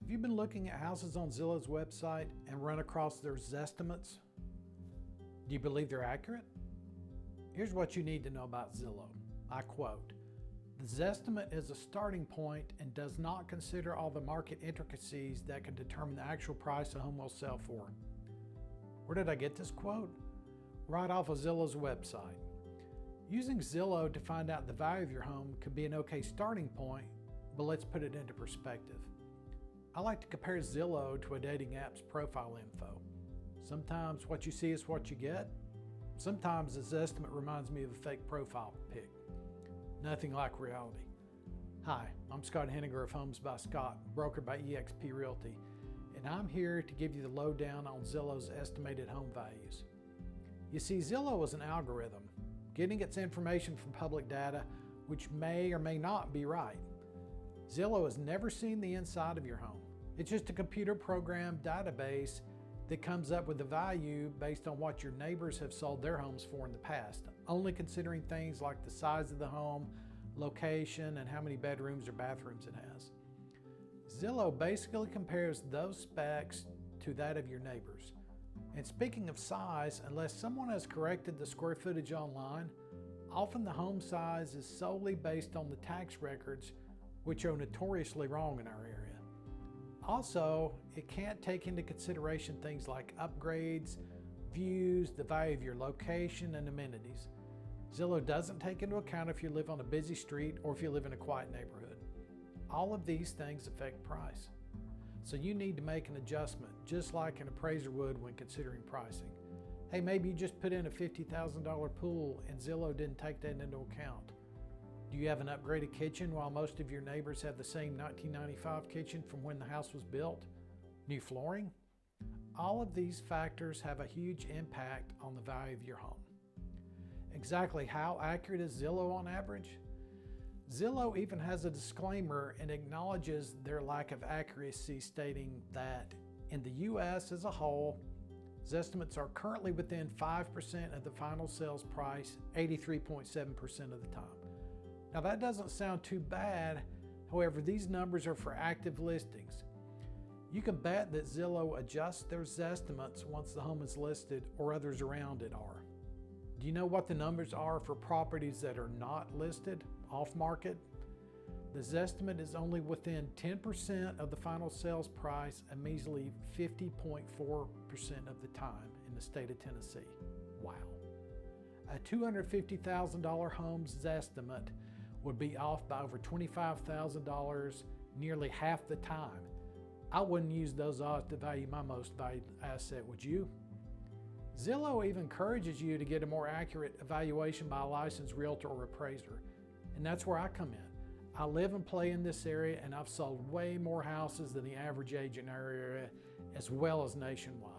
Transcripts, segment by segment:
Have you been looking at houses on Zillow's website and run across their Zestimates? Do you believe they're accurate? Here's what you need to know about Zillow. I quote, "The Zestimate is a starting point and does not consider all the market intricacies that can determine the actual price a home will sell for." Where did I get this quote? Right off of Zillow's website. Using Zillow to find out the value of your home could be an okay starting point, but let's put it into perspective. I like to compare Zillow to a dating app's profile info. Sometimes what you see is what you get. Sometimes this estimate reminds me of a fake profile pic. Nothing like reality. Hi, I'm Scott Henninger of Homes by Scott, brokered by eXp Realty, and I'm here to give you the lowdown on Zillow's estimated home values. You see, Zillow is an algorithm, getting its information from public data, which may or may not be right. Zillow has never seen the inside of your home. It's just a computer program database that comes up with a value based on what your neighbors have sold their homes for in the past, only considering things like the size of the home, location, and how many bedrooms or bathrooms it has. Zillow basically compares those specs to that of your neighbors. And speaking of size, unless someone has corrected the square footage online, often the home size is solely based on the tax records, which are notoriously wrong in our area. Also, it can't take into consideration things like upgrades, views, the value of your location, and amenities. Zillow doesn't take into account if you live on a busy street or if you live in a quiet neighborhood. All of these things affect price. So you need to make an adjustment, just like an appraiser would when considering pricing. Hey, maybe you just put in a $50,000 pool and Zillow didn't take that into account. Do you have an upgraded kitchen while most of your neighbors have the same 1995 kitchen from when the house was built? New flooring? All of these factors have a huge impact on the value of your home. Exactly how accurate is Zillow on average? Zillow even has a disclaimer and acknowledges their lack of accuracy, stating that in the US as a whole, Zestimates are currently within 5% of the final sales price 83.7% of the time. Now that doesn't sound too bad. However, these numbers are for active listings. You can bet that Zillow adjusts their Zestimates once the home is listed or others around it are. Do you know what the numbers are for properties that are not listed, off market? The Zestimate is only within 10% of the final sales price a measly 50.4% of the time in the state of Tennessee. Wow. A $250,000 home's Zestimate would be off by over $25,000 nearly half the time. I wouldn't use those odds to value my most valued asset, would you? Zillow even encourages you to get a more accurate evaluation by a licensed realtor or appraiser, and that's where I come in. I live and play in this area, and I've sold way more houses than the average agent in our area, as well as nationwide.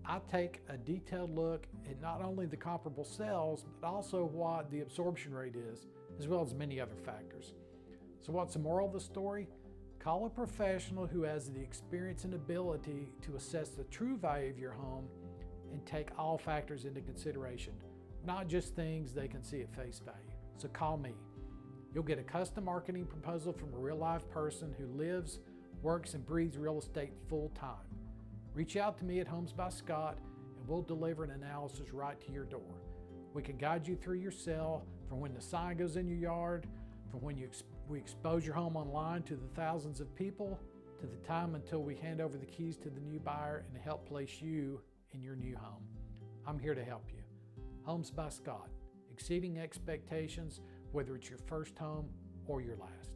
I take a detailed look at not only the comparable sales, but also what the absorption rate is, as well as many other factors. So what's the moral of the story? Call a professional who has the experience and ability to assess the true value of your home and take all factors into consideration, not just things they can see at face value. So call me. You'll get a custom marketing proposal from a real life person who lives, works, and breathes real estate full time. Reach out to me at Homes by Scott and we'll deliver an analysis right to your door. We can guide you through your sale from when the sign goes in your yard, from when we expose your home online to the thousands of people, to the time until we hand over the keys to the new buyer and help place you in your new home. I'm here to help you. Homes by Scott, exceeding expectations, whether it's your first home or your last.